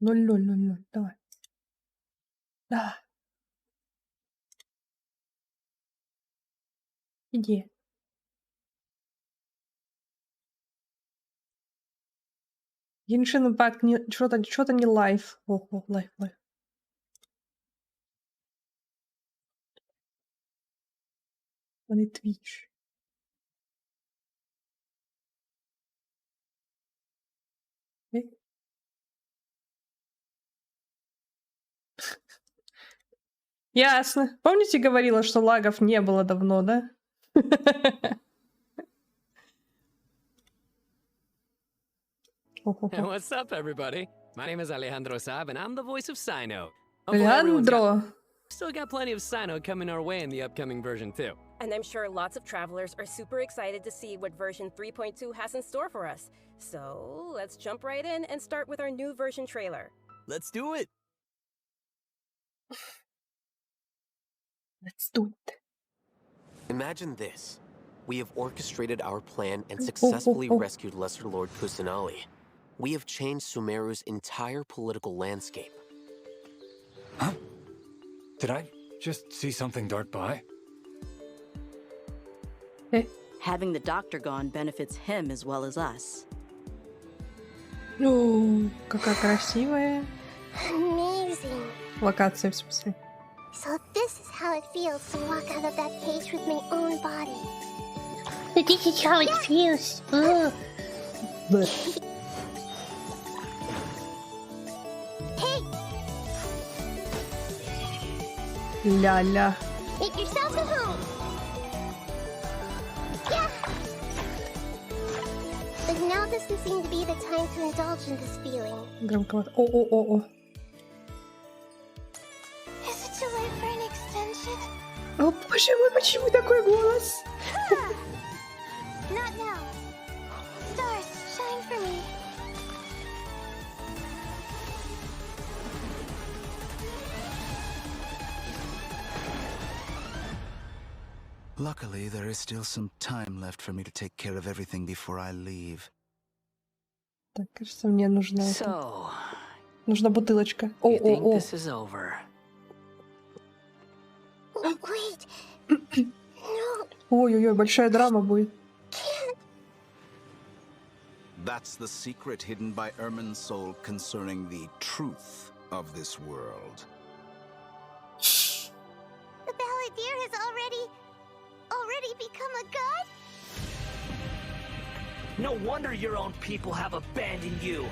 0-0-0-0. Давай. Да. Иди. Геншин Импакт что-то не лайф. Ого, лайф. Он и Twitch. Ясно. Помните, говорила, что лагов не было давно, да? Hey, what's up, everybody? My name is Alejandro Saab, and I'm the voice of Sino. Alejandro. Still got plenty of Sino coming our way in the upcoming version 2. And I'm sure lots of travelers are super excited to see what version 3.2 has in store for us. So let's jump right in and start with our new version trailer. Let's do it! Let's do it. Imagine this. We have orchestrated our plan and successfully rescued Lesser Lord Kusanali. We have changed Sumeru's entire political landscape. Huh? Did I just see something dart by? Having the doctor gone benefits him as well as us. Ну, какая красивая. Amazing. Локация, в смысле. So this is how it feels to walk out of that cage with my own body. This is how it feels. Hey! Ля-ля. Make yourself at home. Yeah. But now doesn't seem to be the time to indulge in this feeling. Громковато. О. Is it too late for an extension? О, боже мой, почему такой голос? Not now. Stars, shine for me. Luckily, there is still some time left for me to take care of everything before I leave. Так, кажется, мне нужна это. So, Нужна бутылочка. you think О. this is over? Wait. No, Ой-ой-ой, большая драма будет. can't. That's the secret hidden by Ermin's soul concerning the truth of this world. The balladeer has already become a god? No wonder your own people have abandoned you.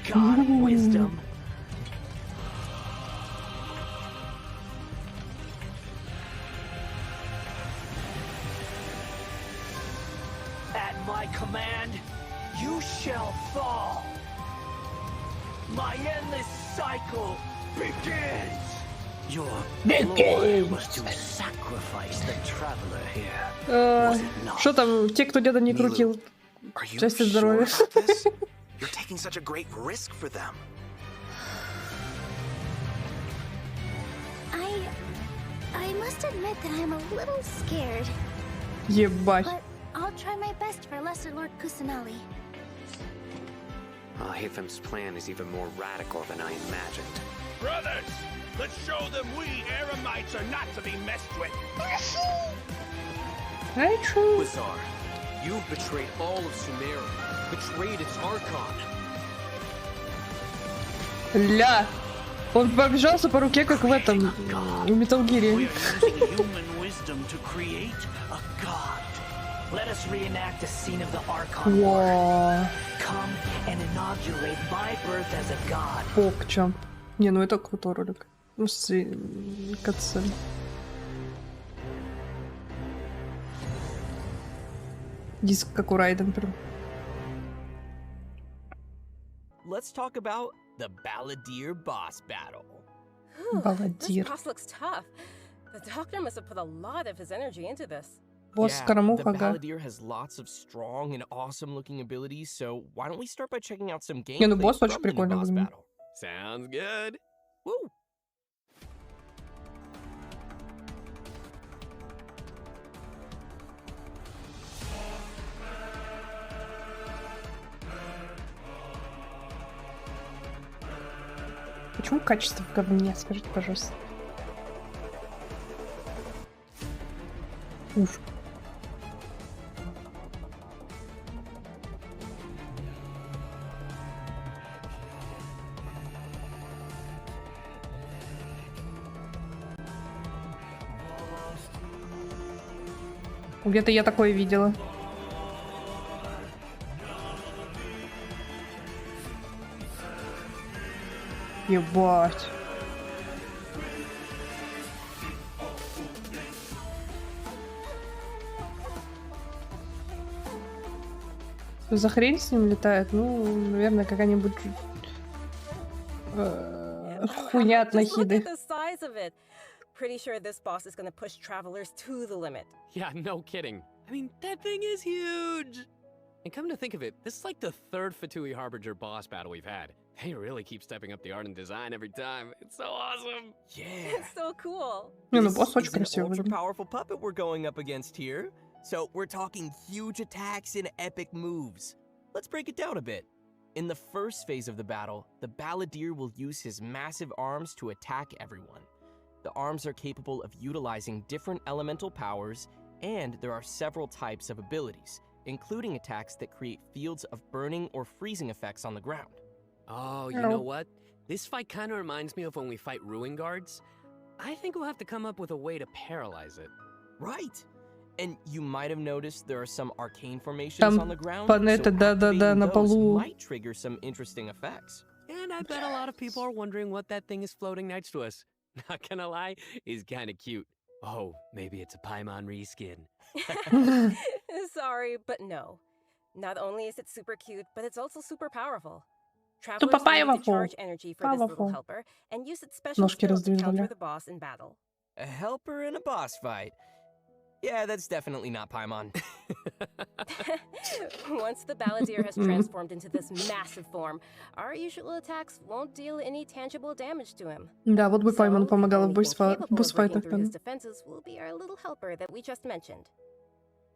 God of wisdom. At my command, you shall fall. My endless cycle begins. Your Lord was to sacrifice the traveler here. Что там, те, кто где-то не крутил? Are you Счастья, sure здоровья. about this? You're taking such a great risk for them. I must admit that I'm a little scared. Ебать. But I'll try my best for Lesser Lord Kusanali. Well, Hathem's plan is even more radical than I imagined. Brothers, let's show them we Eremites are not to be messed with. Very true. Bizarre. You've betrayed all of Sumeru. Betrayed its Archon. Ля. Он побежался по руке, как в этом, в Metal Gear. We are using human wisdom to create a god. Let us reenact the scene of the Archon War. Вау. Come and inaugurate my birth as a god. Покчамп. Не, ну это крутой ролик. Ну, катсцен. Диск как у Райден прям. Let's talk about the Balladeer boss battle. Balladeer. This boss looks tough. The doctor must have put a lot of his energy into this. Босс The Карамуха, ага. Balladeer has lots of strong and awesome looking abilities, so why don't we start by checking out some Не, ну gameplay босс очень from the new прикольно boss выглядит. battle. Sounds good. Woo! Почему качество в говне? Скажите, пожалуйста. Уф. Где-то я такое видела. Ебать. Что за хрень с ним летает? Ну, наверное, какая-нибудь хуйня от Нахиды. Pretty sure this boss is gonna push travelers to the limit. Yeah, no kidding. I mean, that thing is huge! And come to think of it, this is like the third Fatui Harbinger boss battle we've had. They really keep stepping up the art and design every time. It's so awesome! Yeah! It's so cool! Не, ну This босс очень is an красивый. ultra-powerful puppet we're going up against here. So we're talking huge attacks and epic moves. Let's break it down a bit. In the first phase of the battle, the Balladeer will use his massive arms to attack everyone. The arms are capable of utilizing different elemental powers, and there are several types of abilities, including attacks that create fields of burning or freezing effects on the ground. Oh, you know what? This fight kind of reminds me of when we fight Ruin Guards. I think we'll have to come up with a way to paralyze it. Right! And you might have noticed there are some arcane formations on the ground, so да, на activating полу. those might trigger some interesting effects. And I bet a lot of people are wondering what that thing is floating next to us. Not gonna lie, he's kinda cute. Oh, maybe it's a Paimon reskin. Sorry, but no. Not only is it super cute, but it's also super powerful. Тупо Travelers need to powerful. charge energy for this little Powerful. helper and use its special Ножки skill to раздвинули. counter the boss in battle. A helper in a boss fight. Yeah, that's definitely not Paimon. Once the Balladeer has transformed into this massive form, our usual attacks won't deal any tangible damage to him. Да, вот бы Паймон помогала в The only thing capable of breaking босс-файтах. through his defenses will be our little helper that we just mentioned.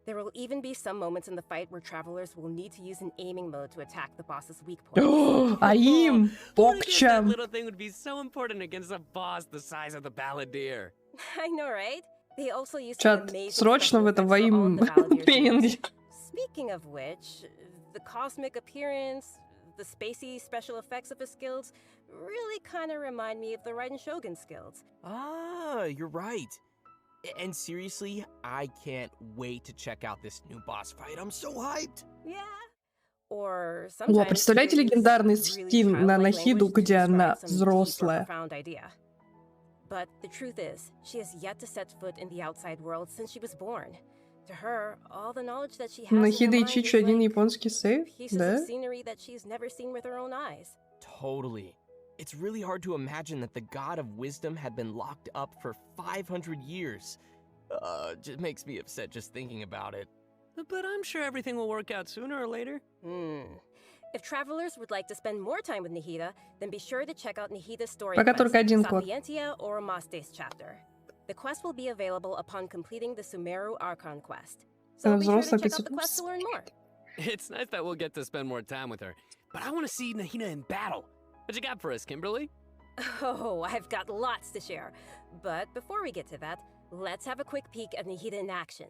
There will even be some moments in the fight where travelers will need to use an aiming mode to attack the boss's weak points. А им That покчам. little thing would be so important against a boss the size of the Balladeer. I know, right? They also use Чат, срочно в это во имя пенинги. Speaking of which, the cosmic appearance, the spacey special effects of his skills really kind of remind me of the Raiden Shogun skills. Ah, you're right. And seriously, I can't wait to check out this new boss fight. I'm so hyped. Yeah. Or О, sometimes представляете they use легендарный really скин на childlike Нахиду, language to где describe она some deep or взрослая? profound idea. But the truth is, she has yet to set foot in the outside world since she was born. To her, all the knowledge that she has in her Нахида и mind is Чичу один like японский сейф? pieces Да? of scenery that she's never seen with her own eyes. Totally. It's really hard to imagine that the god of wisdom had been locked up for 500 years. Just makes me upset just thinking about it. But I'm sure everything will work out sooner or later. If travelers would like to spend more time with Nihida, then be sure to check out Nihida's story Пока quest, только один код. Sapientia or Mastes chapter. The quest will be available upon completing the Sumeru Archon quest. So Она be sure взрослая, to check out the 500. quest to learn more. It's nice that we'll get to spend more time with her. But I want to see Nahida in battle. What you got for us, Kimberly? Oh, I've got lots to share. But before we get to that, let's have a quick peek at Nihida in action.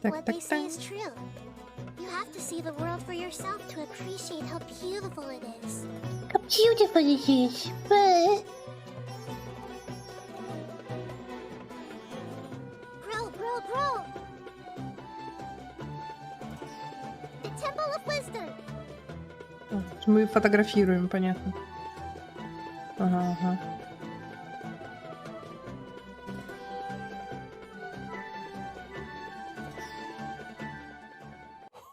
What they say is true. You have to see the world for yourself to appreciate how beautiful it is. How beautiful it is. But Grow! The Temple of Wisdom! Мы фотографируем, понятно. Ага.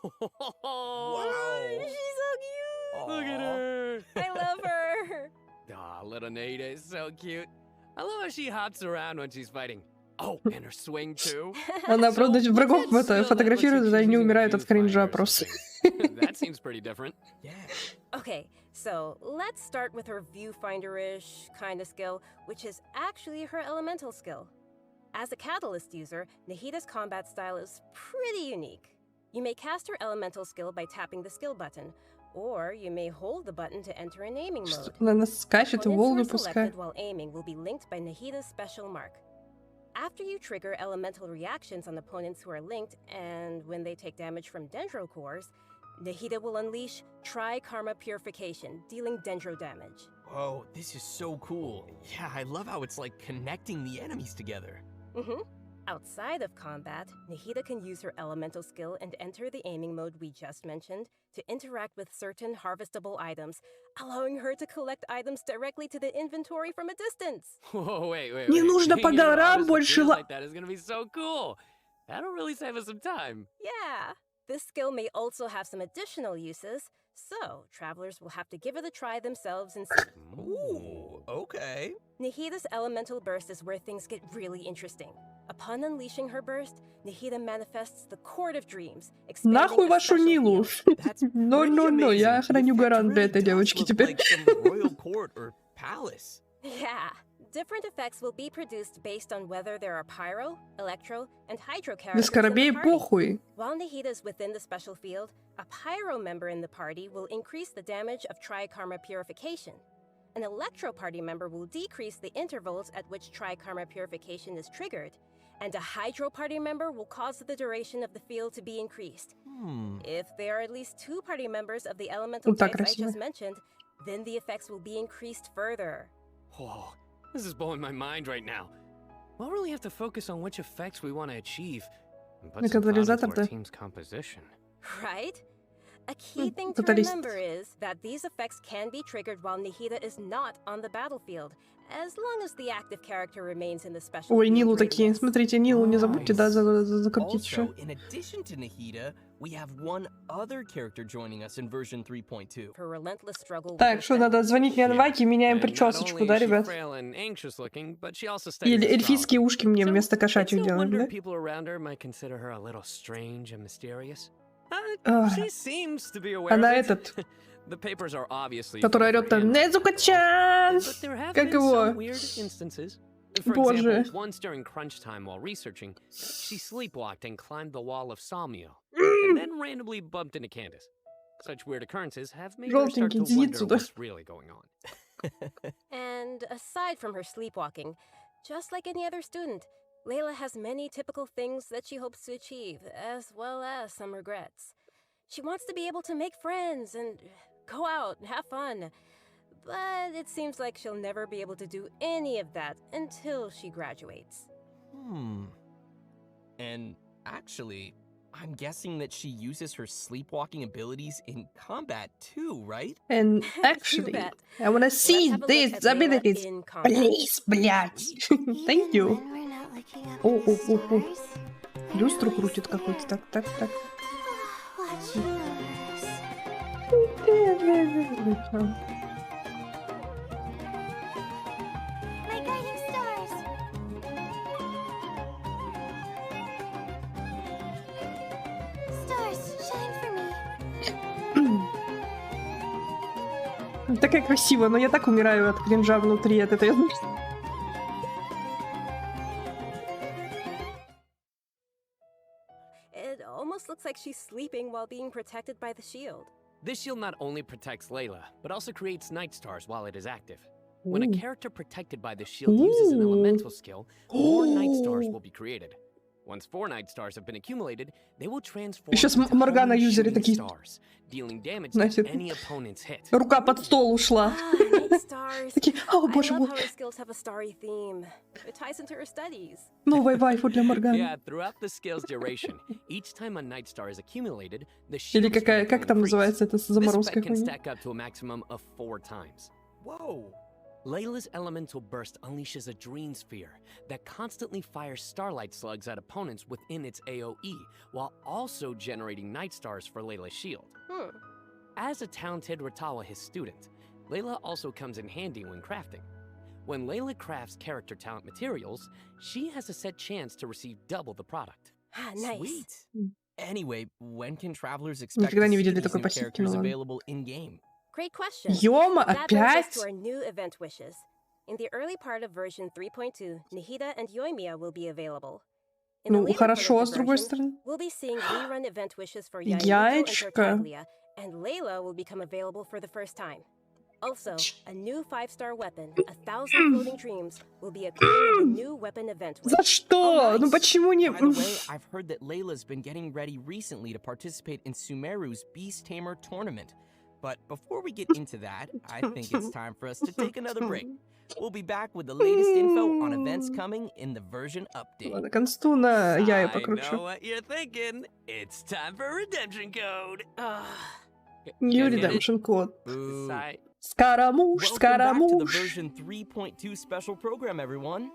Wow. She's so cute! Look at her! I love her! Aw, little Nahida is so cute. I love how she hops around when she's fighting. Oh, and her swing too. Она, правда, врагов фотографирует, и они умирают от кринжа просто. That seems pretty different. Yeah. Okay, so let's start with her viewfinder-ish kind of skill, which is actually her elemental skill. As a catalyst user, Nahida's combat style is pretty unique. You may cast her elemental skill by tapping the skill button, Or you may hold the button to enter an aiming mode. Она скачет и Opponents who волны are пускает. selected while aiming will be linked by Nahida's special mark. After you trigger elemental reactions on opponents who are linked, and when they take damage from Dendro cores, Nahida will unleash Tri-Karma Purification, dealing Dendro damage. Whoa, this is so cool. Yeah, I love how it's like connecting the enemies together. Outside of combat, Nahida can use her elemental skill and enter the aiming mode we just mentioned to interact with certain harvestable items, allowing her to collect items directly to the inventory from a distance. Whoa, wait. Не нужно по горам больше like that is gonna be so cool. That'll really save us some time. Yeah, this skill may also have some additional uses, so travelers will have to give it a try themselves and see. Ooh, okay. Nahida's elemental burst is where things get really interesting. Upon unleashing her burst, Nahida manifests the Court of Dreams, Нахуй expanding a вашу special Нилу. field. Но, я охраню гарант для этой девочки теперь. Like some royal court or palace. Yeah. Different effects will be produced based on whether there are pyro, electro, and hydro characters Без Скоробей in the party. похуй. While Nahida is within the special field, a pyro member in the party will increase the damage of Tri-Karma Purification. An electro party member will decrease the intervals at which Tri-Karma Purification is triggered, and a hydro party member will cause the duration of the field to be increased. If there are at least 2 party members of the elemental Так types I красиво. just mentioned, then the effects will be increased further. Whoa, this is blowing my mind right now. We'll really have to focus on which effects we want to achieve and put some thought into Катализатор-то. our team's composition. Right? A key thing to Тоталист. remember is that these effects can be triggered while Nahida is not on the battlefield, as long as the active character remains in the special Ой, field Нилу такие. radius. Смотрите, Нилу не забудьте, да, закрутить Also, еще. in addition to Nahida, we have one other character joining us in version 3.2. Her relentless struggle with Так, her что fate. надо звонить Мианваке, меняем And not причесочку, only да, is she ребят? frail and anxious looking, but she also studies Или astrology. эльфийские ушки мне So, вместо it's кошачьих no делаем, wonder да? people around her might consider her a little strange and mysterious. Ах. She seems to be aware Она of it. этот, The papers are obviously который full орёт там, of Незука-чан! But there have Как been его? some weird instances. For Боже. example, once during crunch time while researching, she sleepwalked and climbed the wall of Salmio, and then randomly bumped into Candace. Such weird occurrences have made her start Желтенький, to иди wonder отсюда. what's really going on. And aside from her sleepwalking, just like any other student, Layla has many typical things that she hopes to achieve, as well as some regrets. She wants to be able to make friends and go out and have fun, but it seems like she'll never be able to do any of that until she graduates. And actually, I'm guessing that she uses her sleepwalking abilities in combat too, right? And You actually, bet. I wanna Let's see have a look these at Layla abilities. in combat. Please, блядь. Thank you. When we're not looking up О, at the о, о, о. stars. Люстру крутит какой-то. Так. Watch yours. My guiding stars. Stars, shine for me. Такая красивая, но я так умираю от кринжа внутри, от этой... It almost looks like she's sleeping while being protected by the shield. This shield not only protects Layla, but also creates night stars while it is active. When a Ooh. character protected by the shield uses an Ooh. elemental skill, 4 night stars Ooh. will be created. Once 4 night stars have been accumulated, they will transform И сейчас into Моргана homing юзеры shooting такие. stars, dealing damage Значит, to any opponent's hit. рука под стол ушла. Night stars. Такие, о, I боже love мой, how her skills have a starry theme. It ties into her studies. новая вайфу для Морганы. Yeah, throughout the skill's duration, each time a night star is accumulated, the Или shield какая, strength как will там increase. называется эта This заморозкая effect can хуйня? stack up to a maximum of 4 times. Whoa. Layla's elemental burst unleashes a dream sphere that constantly fires starlight slugs at opponents within its AoE, while also generating night stars for Layla's shield. As a talented Ratawa his student, Layla also comes in handy when crafting. When Layla crafts character talent materials, she has a set chance to receive double the product. Ah, nice. Sweet. Anyway, when can travelers expect Никогда to не see видели these такой new пассивки, characters ну ладно. available in-game? Great question. Ёма, That brings us опять? to our new event wishes. In the early part of version 3.2, Nahida and Yoimiya will be available. In the Ну, later хорошо, part of с the другой version, стороны. we'll be seeing rerun event wishes for Yaiko and Яичко. Tartaglia, and Layla will become available for the first time. Also, a new 5-star weapon, 1,000 Floating Dreams, will be appearing in the new weapon event wish. За что? Ну почему не... By the way, I've heard that Layla's been getting ready recently to participate in Sumeru's Beast Tamer tournament. But before we get into that, I think it's time for us to take another break. We'll be back with the latest info on events coming in the version update. Ладно, консту на я и I know покручу. what you're thinking. It's time for redemption code. New redemption code. Boo. Скоромуш, Welcome back to the скоромуш. version 3.2 special program, everyone.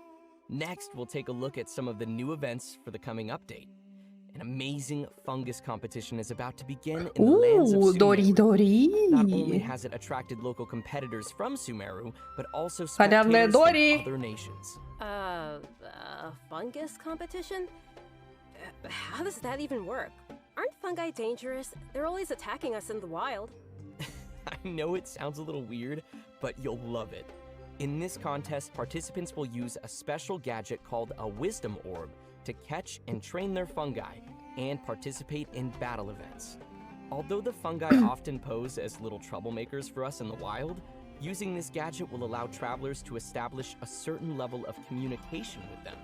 Next, we'll take a look at some of the new events for the coming update. An amazing fungus competition is about to begin in the lands of Ooh, Дори, Sumeru. Not only Дори. has it attracted local competitors from Sumeru, but also Халявная spectators Дори. from other nations. Fungus competition? How does that even work? Aren't fungi dangerous? They're always attacking us in the wild. I know it sounds a little weird, but you'll love it. In this contest, participants will use a special gadget called a Wisdom Orb to catch and train their fungi and participate in battle events. Although the fungi often pose as little troublemakers for us in the wild, using this gadget will allow travelers to establish a certain level of communication with them.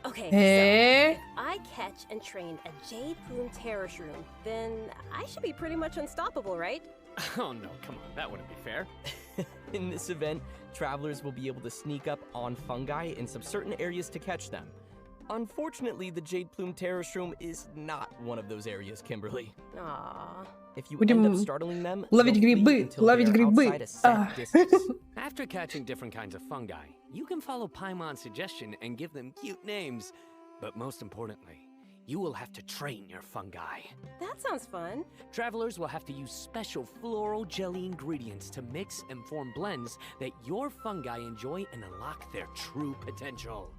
Okay, Eh? so if I catch and train a Jade Plume Terror Shroom, then I should be pretty much unstoppable, right? Oh no, come on, that wouldn't be fair. In this event, travelers will be able to sneak up on fungi in some certain areas to catch them. Unfortunately, the Jade Plume Terror Shroom is not one of those areas, Kimberly. Aww. If you end up Будем startling them, ловить they'll flee грибы, until ловить they're грибы. outside a set distance. After catching different kinds of fungi, you can follow Paimon's suggestion and give them cute names. But most importantly, you will have to train your fungi. That sounds fun. Travelers will have to use special floral jelly ingredients to mix and form blends that your fungi enjoy and unlock their true potential.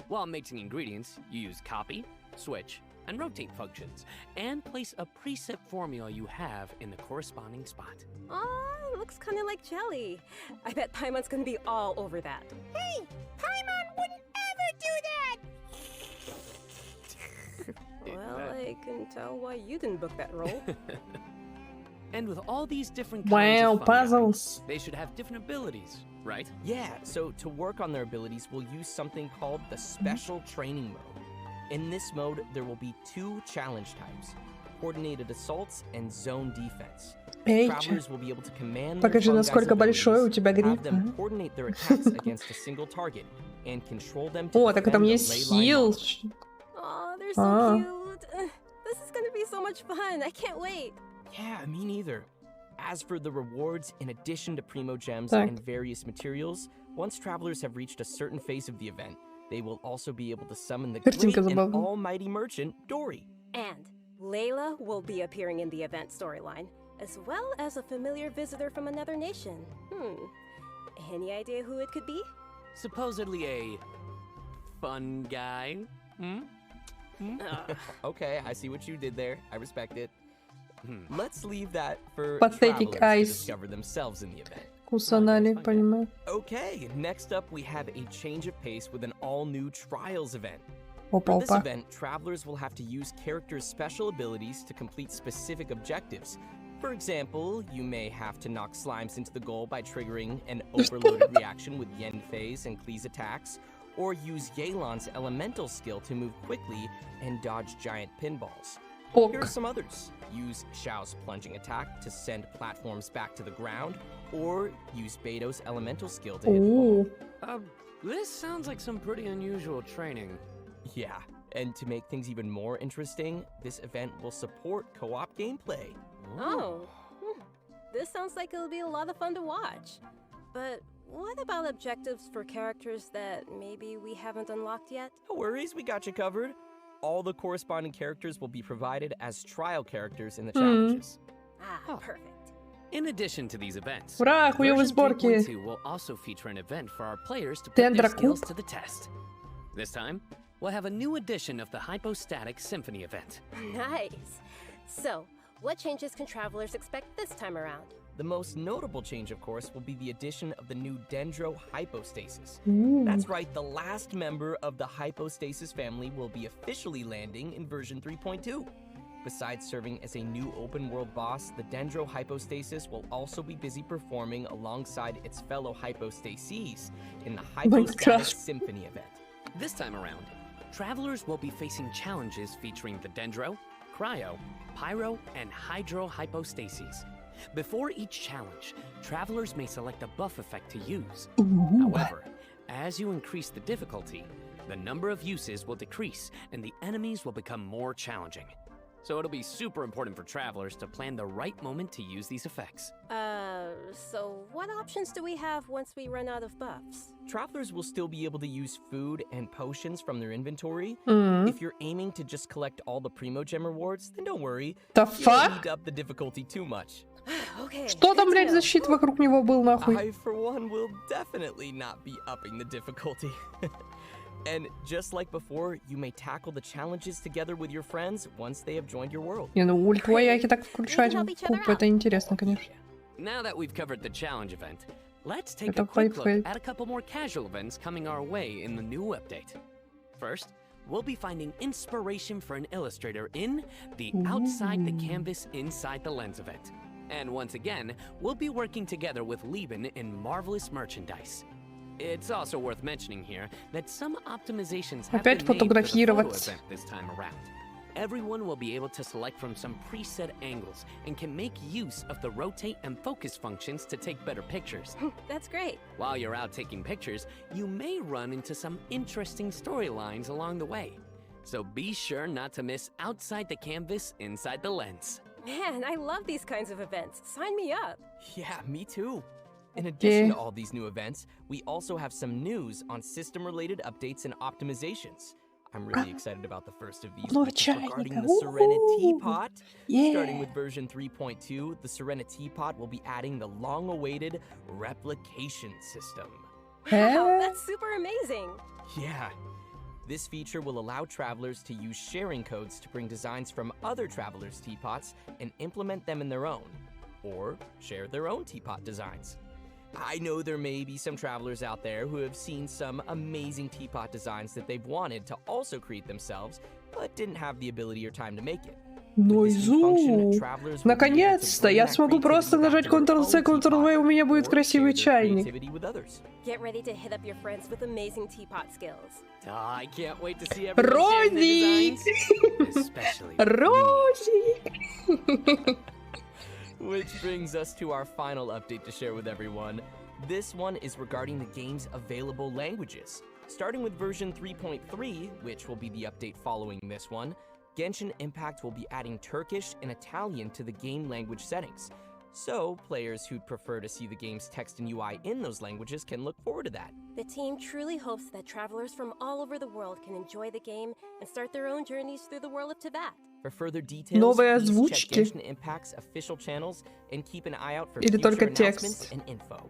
While mixing ingredients, you use copy, switch, and rotate functions, and place a preset formula you have in the corresponding spot. Aw, it looks kind of like jelly. I bet Paimon's gonna be all over that. Hey! Paimon wouldn't ever do that! Well, I can tell why you didn't book that role. And with all these different kinds Wow, of fungi, puzzles. they should have different abilities, right? Yeah, so to work on their abilities, we'll use something called the Special Training Mode. In this mode, there will be 2 challenge types, Coordinated Assaults and Zone Defense. Эй, Travelers will be able to command покажи, their насколько fungi's большой у abilities, тебя гриб. have them coordinate their attacks against a single target, and control them to О, так там defend a есть ley line хил. knowledge. Aw, they're so Ah. cute. This is gonna be so much fun. I can't wait. Yeah, me neither. As for the rewards, in addition to Primo Gems Так. and various materials, once travelers have reached a certain phase of the event, they will also be able to summon the great Картинка and забавная. almighty merchant, Dory. And Layla will be appearing in the event storyline, as well as a familiar visitor from another nation. Any idea who it could be? Supposedly a fun guy. Okay, I see what you did there. I respect it. Let's leave that for Pathetic travelers to eyes. discover themselves in the event. Кусанали, понимаю. Okay, next up we have a change of pace with an all-new Trials event. Опа, For this опа. event, travelers will have to use characters' special abilities to complete specific objectives. For example, you may have to knock slimes into the goal by triggering an overloaded reaction with Yen Phase and Klee's attacks, or use Yelan's elemental skill to move quickly and dodge giant pinballs. Here are Ок. some others. Use Xiao's plunging attack to send platforms back to the ground, or use Beto's elemental skill to hit the ball. О, This sounds like some pretty unusual training. Yeah, and to make things even more interesting, this event will support co-op gameplay. Oh, this sounds like it'll be a lot of fun to watch. But what about objectives for characters that maybe we haven't unlocked yet? No worries, we got you covered. All the corresponding characters will be provided as trial characters in the challenges. Perfect. In addition to these events, Ура, хуёвые version сборки. 3.2 will also feature an event for our players to put their Тендра skills куб. to the test. This time, we'll have a new edition of the Hypostatic Symphony event. Nice. So, what changes can travelers expect this time around? The most notable change, of course, will be the addition of the new Dendro Hypostasis. Ooh. That's right, the last member of the Hypostasis family will be officially landing in version 3.2. Besides serving as a new open-world boss, the Dendro Hypostasis will also be busy performing alongside its fellow Hypostases in the Hypostatic Symphony event. This time around, travelers will be facing challenges featuring the Dendro, Cryo, Pyro, and Hydro Hypostases. Before each challenge, travelers may select a buff effect to use. However, as you increase the difficulty, the number of uses will decrease and the enemies will become more challenging. So it'll be super important for travelers to plan the right moment to use these effects. So what options do we have once we run out of buffs? Travelers will still be able to use food and potions from their inventory. If you're aiming to just collect all the Primo Gem rewards, then don't worry. The You fuck? won't need up the difficulty too much. Okay. Что там, блядь, за щит вокруг него был, нахуй? I, for one, will definitely not be upping the difficulty. And just like before, you may tackle the challenges together with your friends once they have joined your world. Не, ну ульт вояки так включать в куб, это интересно, конечно. Now that we've covered the challenge event, let's take Это a quick look хайп-хайп. at a couple more casual events coming our way in the new update. First, we'll be finding inspiration for an illustrator in the Outside the Canvas Inside the Lens event. And once again, we'll be working together with Lieben in Marvelous Merchandise. It's also worth mentioning here that some optimizations have Опять been made for the photo фотографировать. event this time around. Everyone will be able to select from some preset angles and can make use of the rotate and focus functions to take better pictures. That's great. While you're out taking pictures, you may run into some interesting storylines along the way. So be sure not to miss Outside the Canvas Inside the Lens. Man, I love these kinds of events. Sign me up. Yeah, me too. In addition to all these new events, we also have some news on system-related updates and optimizations. I'm really excited about the first of these, which is regarding the Serenity Pot. Starting with version 3.2, the Serenity Pot will be adding the long-awaited replication system. Wow, that's super amazing. Yeah. This feature will allow travelers to use sharing codes to bring designs from other travelers' teapots and implement them in their own, or share their own teapot designs. I know there may be some travelers out there who have seen some amazing teapot designs that they've wanted to also create themselves, but didn't have the ability or time to make it. Ну изу! Наконец-то! Я смогу просто нажать Ctrl-C, Ctrl-V, у меня будет красивый чайник. Get ready to hit up your friends with amazing teapot skills. I can't wait to see everyone sharing their Розик! designs, especially Розик! Which brings us to our final update to share with everyone. This one is regarding the game's available languages. Starting with version 3.3, which will be the update following this one, Genshin Impact will be adding Turkish and Italian to the game language settings. So, players who'd prefer to see the game's text and UI in those languages can look forward to that. The team truly hopes that travelers from all over the world can enjoy the game and start their own journeys through the world of Tibet. For further details, Новые please озвучки. check Genshin Impact's official channels and keep an eye out for Или future только announcements текст? and info.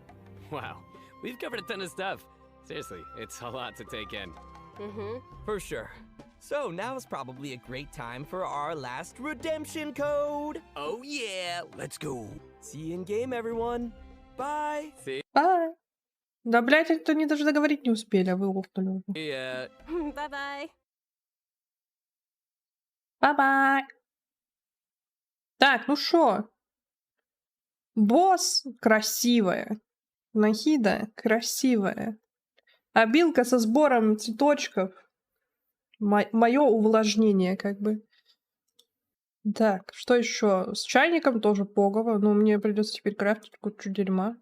Wow, we've covered a ton of stuff. Seriously, it's a lot to take in. For sure. So now is probably a great time for our last redemption code. Oh yeah, let's go. See you in game, everyone. Bye. See А. Да, блядь, это они даже договорить не успели, а вы лопнули. ya. Bye-bye. Бай-бай. Так, ну шо? Босс красивая. Нахида красивая. Обилка со сбором цветочков. Мое увлажнение, как бы. Так, что еще? С чайником тоже погово. Но мне придется теперь крафтить кучу дерьма,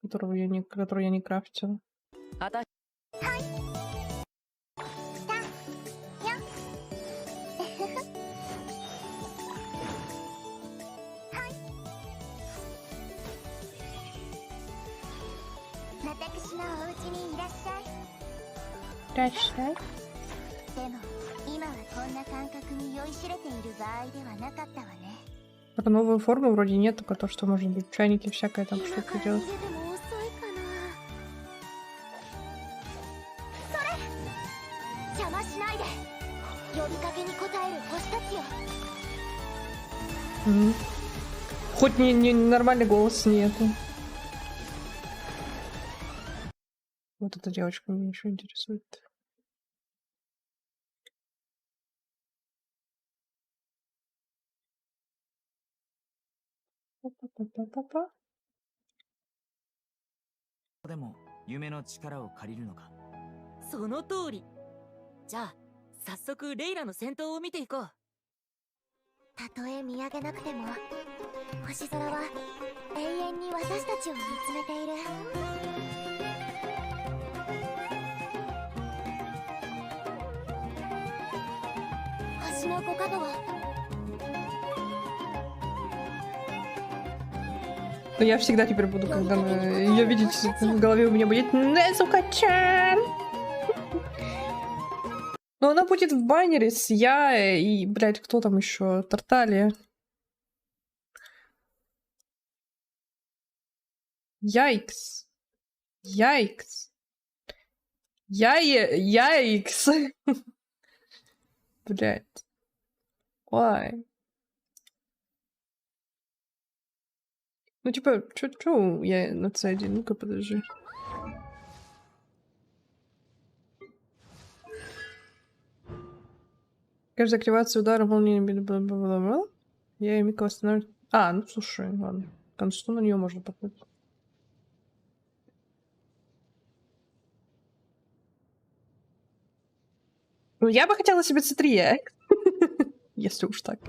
который я не крафтила. Прощай. Про новую форму вроде нет, только то, что можно в чайнике всякое там штука делать. Хоть не нормальный голос нету. Вот эта девочка меня еще интересует. Па-па-па-па-па. でも夢の力を借りるのか。その通り。じゃあ早速レイラの戦闘を見ていこう。たとえ見上げなくても、星空は永遠に私たちを見つめている。星の五角を。Но я всегда теперь буду, когда ее видеть, в голове у меня будет Незука-чан. Но она будет в баннере с я и, блядь, кто там еще? Тарталия. Яйкс. Яйкс. Яйкс. Блядь. Why? Ну, типа, чё я на C1? Ну-ка, подожди. Каждая активация удара молнией бла-бла-бла-бла. Я Мика восстанавливаю. А, ну слушай, ладно. Консту на нее можно попасть. Ну, я бы хотела себе C3, если уж так.